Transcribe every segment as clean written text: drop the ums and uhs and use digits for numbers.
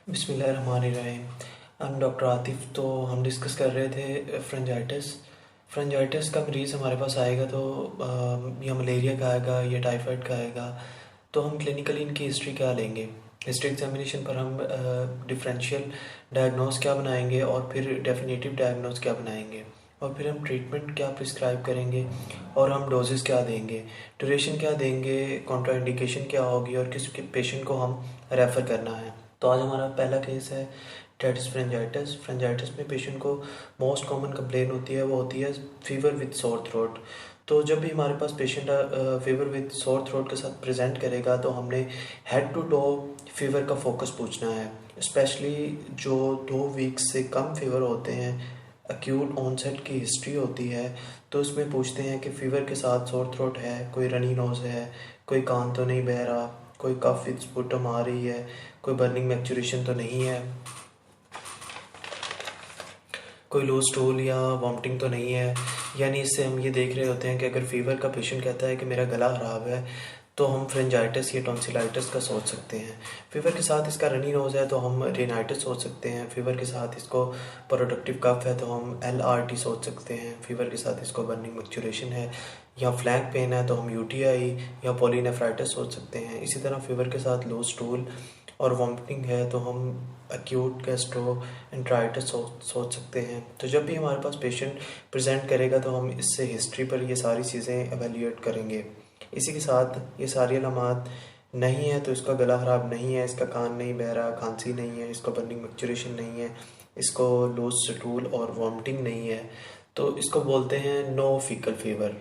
बिस्मिल्लाहिर्रहमानिर्रहीम। I am doctor Atif. तो हम डिस्कस कर रहे थे फ्रेंजाइटिस का मरीज़ हमारे पास आएगा तो या मलेरिया का आएगा या टाइफाइड का आएगा, तो हम क्लिनिकली इनकी हिस्ट्री क्या लेंगे। हिस्ट्री एग्जामिनेशन पर हम डिफरेंशियल डायग्नोस क्या बनाएंगे और फिर डेफिनेटिव डायग्नोस क्या बनाएंगे, और फिर हम ट्रीटमेंट क्या प्रिस्क्राइब करेंगे और हम डोजेस क्या देंगे, ड्यूरेशन क्या देंगे, कॉन्ट्राइंडिकेशन क्या होगी और किस पेशेंट को हम रेफ़र करना है। तो आज हमारा पहला केस है डेटिस फ्रेंजाइटिस। फ्रेंजाइटिस में पेशेंट को मोस्ट कॉमन कंप्लेन होती है, वो होती है फीवर विद सोर थ्रोट। तो जब भी हमारे पास patient fever with sore throat के साथ प्रेजेंट करेगा तो हमने हेड टू टो फीवर का फोकस पूछना है। स्पेशली जो 2 वीक्स से कम फीवर होते हैं, एक्यूट ऑनसेट की हिस्ट्री होती है, तो उसमें पूछते हैं कि फ़ीवर के साथ सोर थ्रोट है, कोई रनी नोज़ है, कोई कान तो नहीं बह रहा, कोई कफ विद स्पुटम आ रही है, कोई बर्निंग मैक्चुरेशन तो नहीं है, कोई लो स्टूल या वॉमिटिंग तो नहीं है। यानी इससे हम ये देख रहे होते हैं कि अगर फीवर का पेशेंट कहता है कि मेरा गला ख़राब है, तो हम फ्रेंजाइटिस या टॉन्सिलाइटिस का सोच सकते हैं। फीवर के साथ इसका रनी नोज़ है तो हम रेनाइटिस सोच सकते हैं। फीवर के साथ इसको प्रोडक्टिव कफ है तो हम LRT सोच सकते हैं। फीवर के साथ इसको बर्निंग मैक्चुरेशन है या फ्लैंक पेन है तो हम UTI या पॉलीनेफ्राइटिस सोच सकते हैं। इसी तरह फीवर के साथ लो स्टूल और वॉमिटिंग है तो हम एक्यूट गैस्ट्रोएंटेराइटिस सोच सकते हैं। तो जब भी हमारे पास पेशेंट प्रेजेंट करेगा तो हम इससे हिस्ट्री पर ये सारी चीज़ें एवेल्यूएट करेंगे। इसी के साथ ये सारी अलामात नहीं है तो इसका गला ख़राब नहीं है, इसका कान नहीं बह रहा, खांसी नहीं है, इसको बर्निंग मैक्चुरेशन नहीं है, इसको लूज स्टूल और वॉमिटिंग नहीं है, तो इसको बोलते हैं no focal fever.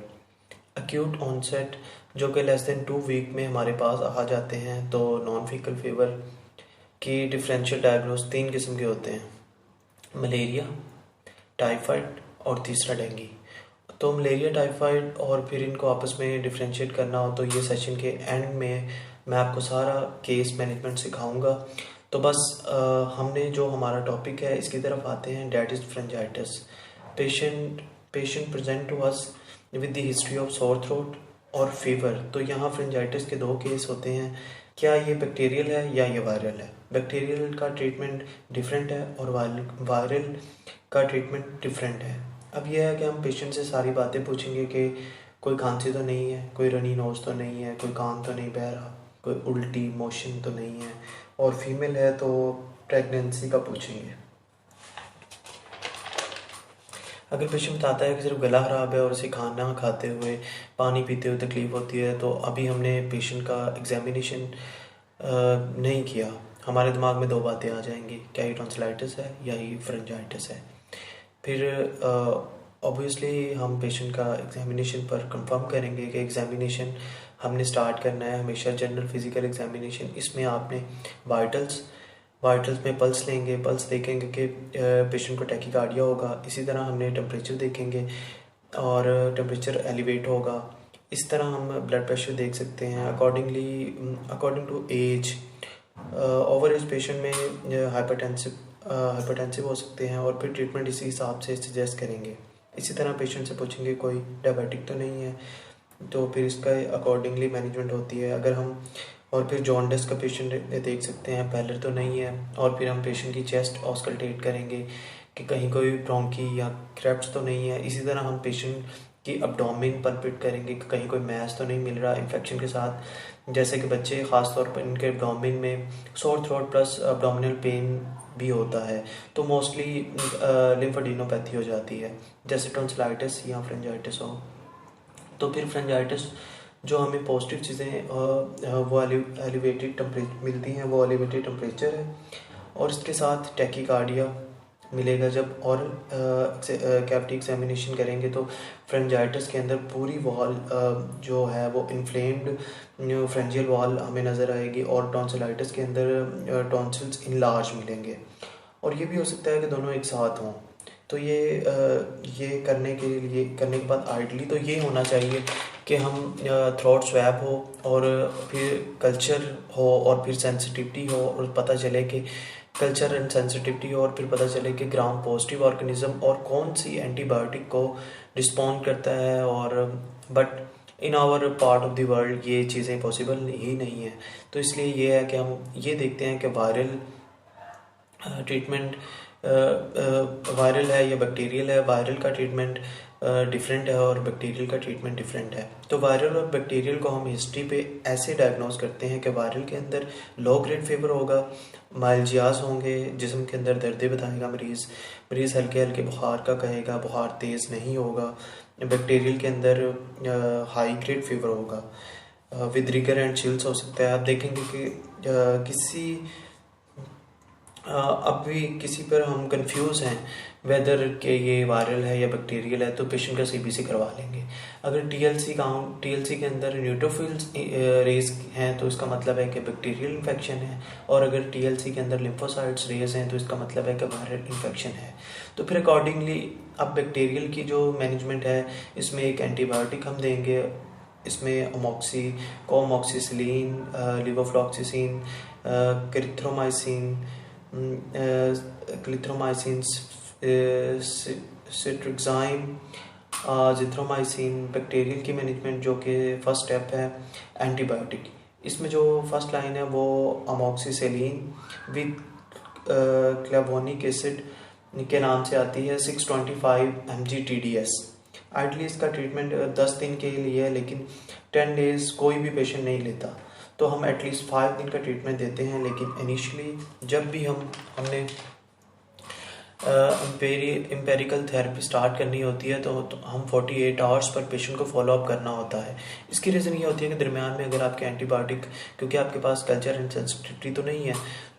Acute onset जो कि लेस देन 2 वीक में हमारे पास आ जाते हैं, तो नॉन फीकल फीवर की डिफरेंशियल डायग्नोस 3 किस्म के होते हैं: मलेरिया, टाइफाइड और तीसरा डेंगू। तो मलेरिया, टाइफाइड और फिर इनको आपस में डिफरेंशिएट करना हो तो ये सेशन के एंड में मैं आपको सारा केस मैनेजमेंट सिखाऊंगा। तो बस हमने जो हमारा टॉपिक है इसकी तरफ आते हैं। That is pharyngitis. Patient patient present to us with the history of sore throat और फीवर। तो यहाँ फ्रेंजाइटिस के 2 केस होते हैं। क्या ये बैक्टीरियल है या ये वायरल है? बैक्टीरियल का ट्रीटमेंट डिफरेंट है और वायरल का ट्रीटमेंट डिफरेंट है। अब यह है कि हम पेशेंट से सारी बातें पूछेंगे कि कोई खांसी तो नहीं है, कोई रनी नोज तो नहीं है, कोई कान तो नहीं बह रहा, कोई उल्टी मोशन तो नहीं है, और फीमेल है तो प्रेगनेंसी का पूछेंगे। अगर पेशेंट बताता है कि सिर्फ गला ख़राब है और उसे खाना खाते हुए, पानी पीते हुए तकलीफ़ होती है, तो अभी हमने पेशेंट का एग्जामिनेशन नहीं किया। हमारे दिमाग में 2 बातें आ जाएंगी, क्या ये टॉन्सिलाइटिस है या ये फ्रेंजाइटिस है। फिर ऑब्वियसली हम पेशेंट का एग्जामिनेशन पर कंफर्म करेंगे कि एग्जामिनेशन हमने स्टार्ट करना है हमेशा जनरल फिज़िकल एग्जामिनेशन। इसमें आपने वाइटल्स में पल्स लेंगे, पल्स देखेंगे कि पेशेंट को टैकीकार्डिया होगा। इसी तरह हमने टेम्परेचर देखेंगे और टेम्परेचर एलिवेट होगा। इस तरह हम ब्लड प्रेशर देख सकते हैं according to age. Over age patient में हाइपरटेंसिव हो सकते हैं और फिर ट्रीटमेंट इसी हिसाब से सजेस्ट करेंगे। इसी तरह पेशेंट से पूछेंगे कोई डायबिटिक तो नहीं है, तो फिर इसका अकॉर्डिंगली मैनेजमेंट होती है। अगर हम और फिर जॉन्डिस का पेशेंट देख सकते हैं, पैलर तो नहीं है, और फिर हम पेशेंट की चेस्ट ऑस्कल्टेट करेंगे कि कहीं कोई ब्रोंकी या क्रेप्स तो नहीं है। इसी तरह हम पेशेंट की अब्डोमिन पल्पेट करेंगे कि कहीं कोई मैस तो नहीं मिल रहा इन्फेक्शन के साथ। जैसे कि बच्चे ख़ास तौर पर इनके अब्डोमिन में sore throat plus abdominal pen भी होता है, तो मोस्टली लिम्फोडेनोपैथी हो जाती है, जैसे टॉन्सिलाइटिस या फ्रेंजाइटिस हो। तो फिर फ्रेंजाइटिस जो हमें पॉजिटिव चीज़ें वो एलिवेटेड टेम्परेचर मिलती हैं, वो एलिवेटेड टेम्परेचर है और इसके साथ टैकीकार्डिया मिलेगा। जब और कैविटी एग्जामिनेशन करेंगे तो फ्रेंजाइटिस के अंदर पूरी वॉल जो है वो इन्फ्लेम्ड फ्रेंजियल वॉल हमें नज़र आएगी, और टॉन्सिलाइटिस के अंदर टॉन्सिल्स इनलार्ज मिलेंगे। और ये भी हो सकता है कि दोनों एक साथ हों। तो ये करने के बाद आइडली तो ये होना चाहिए कि हम थ्रोट स्वैब हो और फिर कल्चर हो और फिर सेंसिटिविटी हो, और पता चले कि कल्चर एंड सेंसिटिविटी हो, और फिर पता चले कि ग्राम पॉजिटिव ऑर्गेनिज्म और कौन सी एंटीबायोटिक को रिस्पॉन्ड करता है। और but in our part of the world ये चीज़ें पॉसिबल ही नहीं है। तो इसलिए ये है कि हम ये देखते हैं कि ट्रीटमेंट वायरल है या बैक्टीरियल है। वायरल का ट्रीटमेंट डिफरेंट है और बैक्टीरियल का ट्रीटमेंट डिफरेंट है। तो वायरल और बैक्टीरियल को हम हिस्ट्री पे ऐसे डायग्नोज करते हैं कि वायरल के अंदर लो ग्रेड फीवर होगा, माइल्जियाज होंगे, जिस्म के अंदर दर्द बताएगा मरीज़ हल्के हल्के बुखार का कहेगा, बुखार तेज़ नहीं होगा। बैक्टीरियल के अंदर हाई ग्रेड फीवर होगा विद रिगर एंड चिल्स हो सकता है। आप देखेंगे कि अभी किसी पर हम कंफ्यूज हैं वेदर के ये वायरल है या बैक्टीरियल है, तो पेशेंट का सीबीसी करवा लेंगे। अगर टीएलसी के अंदर न्यूट्रोफिल्स रेज हैं तो इसका मतलब है कि बैक्टीरियल इन्फेक्शन है, और अगर टीएलसी के अंदर लिम्फोसाइट्स रेज हैं तो इसका मतलब है कि वायरल इन्फेक्शन है। तो फिर अकॉर्डिंगली अब बैक्टीरियल की जो मैनेजमेंट है, इसमें एक एंटीबायोटिक हम देंगे। इसमें अमोक्सी, कोमोक्सिसिलिन, लिवोफ्लॉक्सिसिन, क्रिथ्रोमाइसिन, क्लिथ्रोमाइसिन, सिट्रिक्साइम, जिथ्रोमाइसिन। बैक्टीरियल की मैनेजमेंट जो कि फर्स्ट स्टेप है एंटीबायोटिक। इसमें जो फर्स्ट लाइन है वो अमोक्सिसिलिन विद क्लेवोनिक एसिड के नाम से आती है, 625 mg TDS। आइडली इसका ट्रीटमेंट 10 दिन के लिए है, लेकिन 10 डेज कोई भी पेशेंट नहीं लेता, तो हम एटलीस्ट 5 दिन का ट्रीटमेंट देते हैं। लेकिन इनिशियली जब भी हमने एम्पेरिकल थेरेपी स्टार्ट करनी होती है तो हम 48 आवर्स पर पेशेंट को फॉलो अप करना होता है। इसकी रीज़न ये होती है कि दरमियान में अगर आपके एंटीबायोटिक, क्योंकि आपके पास कल्चर एंड सेंसिटिविटी तो नहीं है,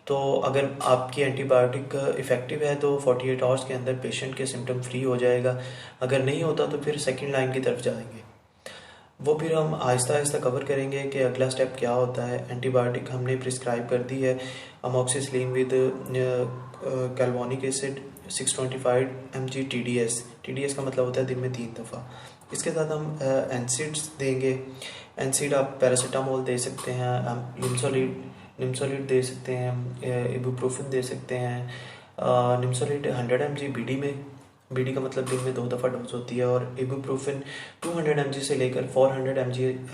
तो अगर आपकी एंटीबायोटिक इफ़ेक्टिव है तो 48 आवर्स के अंदर पेशेंट के सिम्टम फ्री हो जाएगा। अगर नहीं होता तो फिर सेकेंड लाइन की तरफ जाएंगे। वो फिर हम आहिस्ता आहिस्ता कवर करेंगे कि अगला स्टेप क्या होता है। एंटीबायोटिक हमने प्रिस्क्राइब कर दी है, amoxicillin with clavulanic acid 625 mg TDS का मतलब होता है दिन में 3 दफ़ा। इसके साथ हम एनसिड्स देंगे। एनसिड आप पैरासीटामोल दे सकते हैं, हम निम्सोलिड दे सकते हैं, इबुप्रोफेन दे सकते हैं। निम्सोलिड 100 mg बीडी में, बीडी का मतलब दिन में 2 दफ़ा डोज होती है, और इबुप्रोफेन 200 mg से लेकर 400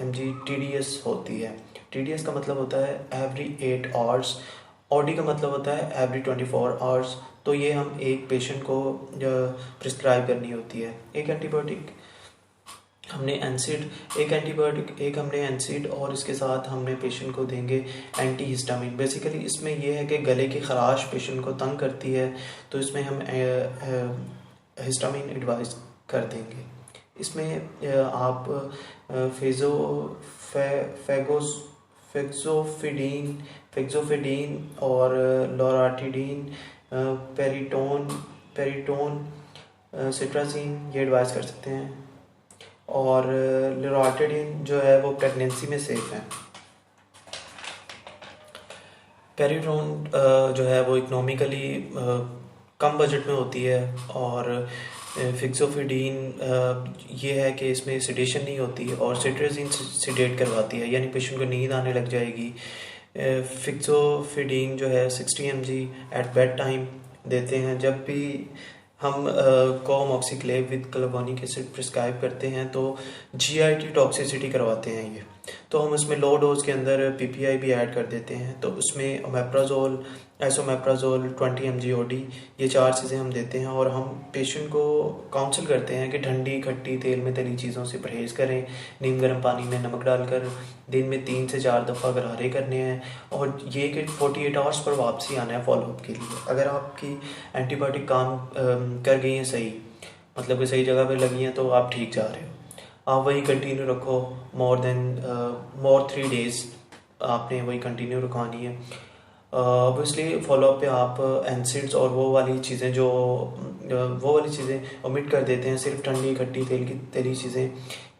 mg TDS होती है। TDS का मतलब होता है एवरी 8 आवर्स, OD का मतलब होता है एवरी 24 आवर्स। तो ये हम एक पेशेंट को प्रिस्क्राइब करनी होती है। एक हमने एनसिड और इसके साथ हमने पेशेंट को देंगे एंटी हिस्टामिन। बेसिकली इसमें यह है कि गले की खराश पेशेंट को तंग करती है, तो इसमें हम हिस्टामिन एडवाइस कर देंगे। इसमें आप फेक्सोफिडीन और लोराटिडीन, पेरिटोन, सिट्राजीन ये एडवाइस कर सकते हैं। और लोराटिडीन जो है वो प्रेगनेंसी में सेफ है। पेरिटोन जो है वो इकोनॉमिकली कम बजट में होती है, और फिक्सोफिडीन ये है कि इसमें सिडेशन नहीं होती, और सिट्राजीन सिडेट करवाती है, यानी पेशेंट को नींद आने लग जाएगी। फिक्सोफिडीन जो है 60 mg एट बेड टाइम देते हैं। जब भी हम कोमोक्सिक्लेव विद क्लेवोनिक एसिड प्रिस्क्राइब करते हैं तो GIT टॉक्सिसिटी करवाते हैं ये, तो हम उसमें लो डोज के अंदर PPI भी ऐड कर देते हैं। तो उसमें ओमेप्राजोल, एसोमेप्राजोल 20 mg OD, ये 4 चीज़ें हम देते हैं। और हम पेशेंट को काउंसिल करते हैं कि ठंडी खट्टी तेल में तली चीज़ों से परहेज़ करें, नीम गर्म पानी में नमक डालकर दिन में 3 से 4 दफ़ा गरारे करने हैं, और ये कि 48 आवर्स पर वापसी आना है फॉलोअप के लिए। अगर आपकी एंटीबायोटिक काम कर गई हैं सही, मतलब कि सही जगह पे लगी हैं, तो आप ठीक जा रहे हो। आप वही कंटिन्यू रखो, मोर 3 डेज़ आपने वही कंटिन्यू रखवानी है। ऑब्वियसली फॉलोअप पे आप एनसिड्स और वो वाली चीज़ें ओमिट कर देते हैं, सिर्फ ठंडी खट्टी तेल की तली चीज़ें,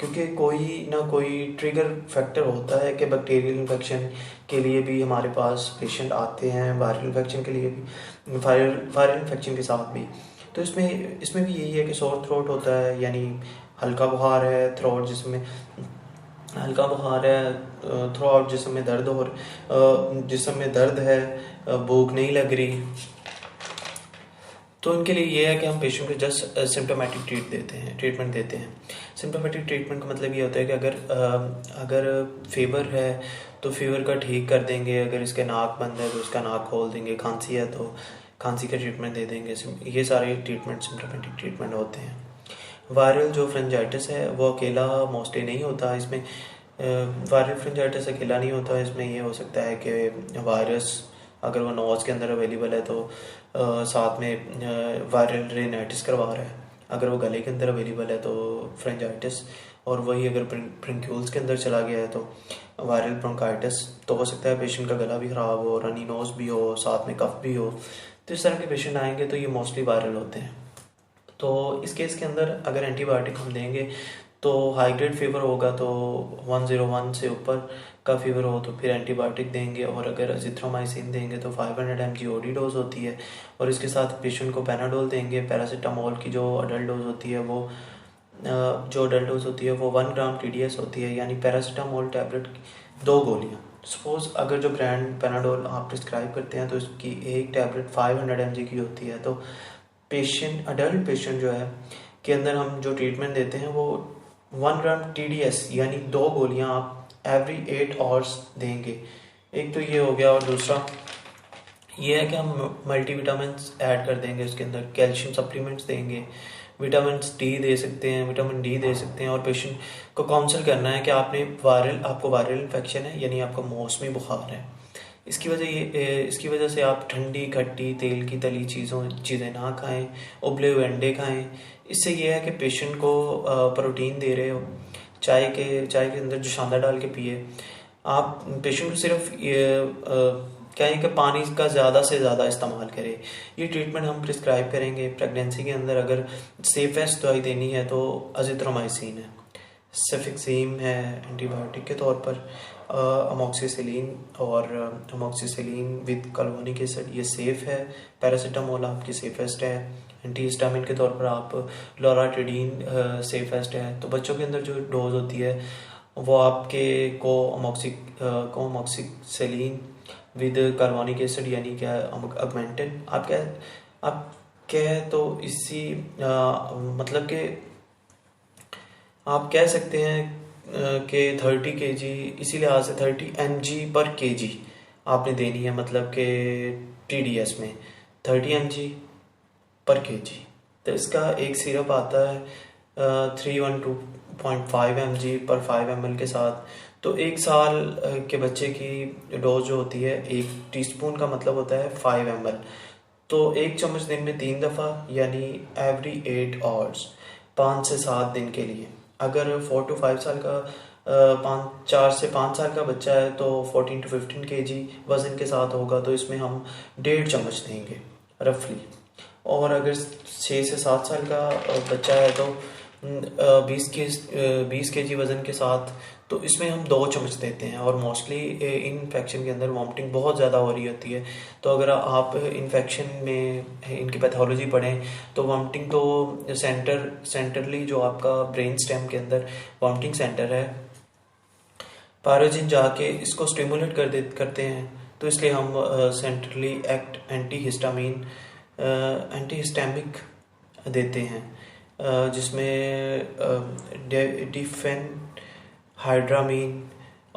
क्योंकि कोई ना कोई ट्रिगर फैक्टर होता है कि बैक्टीरियल इन्फेक्शन के लिए भी हमारे पास पेशेंट आते हैं, वायरल इन्फेक्शन के लिए भी, वायरल इन्फेक्शन के साथ भी। तो इसमें भी यही है कि सोर थ्रोट होता है, यानी हल्का बुखार है, थ्रोट जिसमें हल्का बुखार है, थ्रू आउट जिस्म में दर्द जिस्म में दर्द है, भूख नहीं लग रही, तो इनके लिए ये है कि हम पेशेंट को जस्ट सिम्टोमेटिक ट्रीटमेंट देते हैं। सिम्टोमेटिक ट्रीटमेंट का मतलब ये होता है कि अगर फीवर है तो फीवर का ठीक कर देंगे, अगर इसके नाक बंद है तो उसका नाक खोल देंगे, खांसी है तो खांसी का ट्रीटमेंट दे देंगे। ये सारे ट्रीटमेंट सिम्टोमेटिक ट्रीटमेंट होते हैं। वायरल जो फ्रेंजाइटिस है वो अकेला मोस्टली नहीं होता। इसमें वायरल फ्रेंजाइटिस अकेला नहीं होता। इसमें ये हो सकता है कि वायरस अगर वो नोज़ के अंदर अवेलेबल है तो साथ में वायरल रेनाइटिस करवा रहा है। अगर वो गले के अंदर अवेलेबल है तो फ्रेंजाइटिस, और वही अगर ब्रोंक्यूल्स के अंदर चला गया है तो वायरल ब्रोंकाइटिस। तो हो सकता है पेशेंट का गला भी ख़राब हो, रनी नोज़ भी हो, साथ में कफ भी हो। तो इस तरह के पेशेंट आएंगे तो ये मोस्टली वायरल होते हैं। तो इस केस के अंदर अगर एंटीबायोटिक हम देंगे तो हाई ग्रेड फीवर होगा तो 101 से ऊपर का फीवर हो तो फिर एंटीबायोटिक देंगे, और अगर अजिथ्रोमाइसिन देंगे तो 500 mg ओडी डोज होती है, और इसके साथ पेशेंट को पैनाडोल देंगे। पैरासीटामोल की जो अडल्ट डोज होती है वो 1 ग्राम TDS होती है, यानी पैरासीटामोल टैबलेट 2 गोलियाँ। सपोज अगर जो ब्रांड पैनाडोल आप प्रिस्क्राइब करते हैं तो इसकी एक टैबलेट 500 mg की होती है, तो अडल्ट पेशेंट जो है के अंदर हम जो ट्रीटमेंट देते हैं वो 1 ग्राम TDS यानी 2 गोलियां आप एवरी 8 आवर्स देंगे। एक तो ये हो गया, और दूसरा ये है कि हम मल्टीविटामिन ऐड कर देंगे उसके अंदर, कैल्शियम सप्लीमेंट्स देंगे, विटामिन डी दे सकते हैं, विटामिन डी दे सकते हैं। और पेशेंट को काउंसल करना है कि आपको वायरल इन्फेक्शन है, यानी आपको मौसमी बुखार है। इसकी वजह से आप ठंडी, खट्टी, तेल की तली चीज़ें ना खाएं, उबले हुए अंडे खाएं। इससे ये है कि पेशेंट को प्रोटीन दे रहे हो। चाय के अंदर जो शांदा डाल के पिए। आप पेशेंट को सिर्फ कहें कि पानी का ज़्यादा से ज़्यादा इस्तेमाल करें। ये ट्रीटमेंट हम प्रिस्क्राइब करेंगे। प्रेगनेंसी के अंदर अगर सेफेस्ट दवाई देनी है तो अजिथ्रोमाइसिन है, सेफिक्सीम है एंटीबायोटिक के तौर पर, अमोक्सिसिलिन और अमोक्सिसिलिन विद काल्वोनिक एसिड ये सेफ़ है। पैरासीटामोल आपकी सेफेस्ट है। एंटीहिस्टामिन के तौर पर आप लोराटिडीन सेफेस्ट है। तो बच्चों के अंदर जो डोज होती है वो आपके कोमोक्सिसिलिन विद कार्बोनिक एसिड यानी क्या अगमेंटिन आप कह तो इसी मतलब कि आप कह सकते हैं कि 30 kg, इसी लिहाज से 30 mg पर kg आपने देनी है। मतलब कि TDS में 30 mg पर kg। तो इसका एक सिरप आता है 312.5 mg पर 5 ml के साथ। तो 1 साल के बच्चे की डोज जो होती है 1 टीस्पून का मतलब होता है 5 ml। तो 1 चम्मच दिन में 3 दफ़ा यानी एवरी 8 आवर्स 5 से 7 दिन के लिए। अगर 4 to 5 साल का 4 से 5 साल का बच्चा है तो 14 to 15 kg वज़न के साथ होगा, तो इसमें हम 1.5 चम्मच देंगे रफली। और अगर 6 से 7 साल का बच्चा है तो 20 kg वज़न के साथ, तो इसमें हम 2 चम्मच देते हैं। और मोस्टली इन्फेक्शन के अंदर वॉमिटिंग बहुत ज़्यादा हो रही होती है। तो अगर आप इन्फेक्शन में इनकी पैथोलॉजी पढ़ें तो वॉमिटिंग तो सेंटरली जो आपका ब्रेन स्टेम के अंदर वॉमिटिंग सेंटर है, पायरोजिन जाके इसको स्टिमुलेट करते हैं। तो इसलिए हम सेंट्रली एक्ट एंटीहिस्टामिक देते हैं, जिसमें डिफेन हाइड्रामीन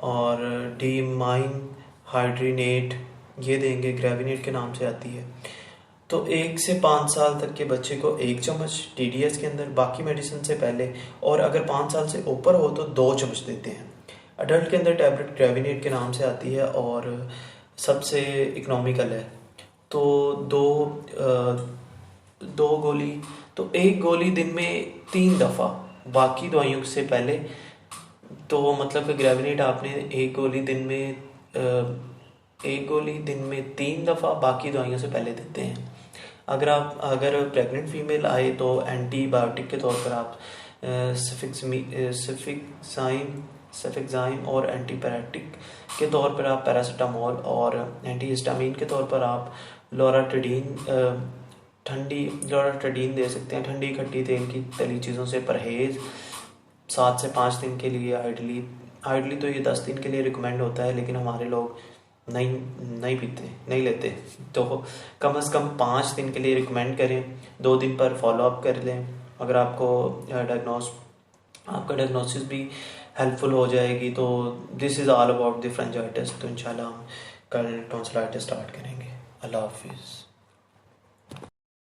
और डीमाइन हाइड्रीनेट ये देंगे, ग्रेविनेट के नाम से आती है। तो 1 से 5 साल तक के बच्चे को 1 चम्मच TDS के अंदर, बाकी मेडिसिन से पहले। और अगर 5 साल से ऊपर हो तो 2 चम्मच देते हैं। अडल्ट के अंदर टैबलेट ग्रेविनेट के नाम से आती है और सबसे इकोनॉमिकल है। तो दो गोली, तो 1 गोली दिन में 3 दफ़ा बाकी दवाइयों से पहले। तो मतलब कि ग्रेविनेट आपने 1 गोली दिन में 3 दफ़ा बाकी दवाइयों से पहले देते हैं। अगर प्रेग्नेंट फीमेल आए तो एंटीबायोटिक के तौर पर आप सेफिक्साइम और एंटीपैरेटिक के तौर पर आप पैरासीटामोल, और एंटीहिस्टामिन के तौर पर आप लोराटिडीन दे सकते हैं। ठंडी, खट्टी, तेल की तली चीज़ों से परहेज़ 7 से 5 दिन के लिए। आइडली तो ये 10 दिन के लिए रिकमेंड होता है, लेकिन हमारे लोग नहीं पीते, नहीं लेते। तो कम से कम 5 दिन के लिए रिकमेंड करें। 2 दिन पर फॉलोअप कर लें। अगर आपका डायग्नोसिस भी हेल्पफुल हो जाएगी। तो this is all about the pharyngitis. तो इंशाल्लाह हम कल टॉन्सिलाइटिस स्टार्ट करेंगे। अल्लाह हाफिज़।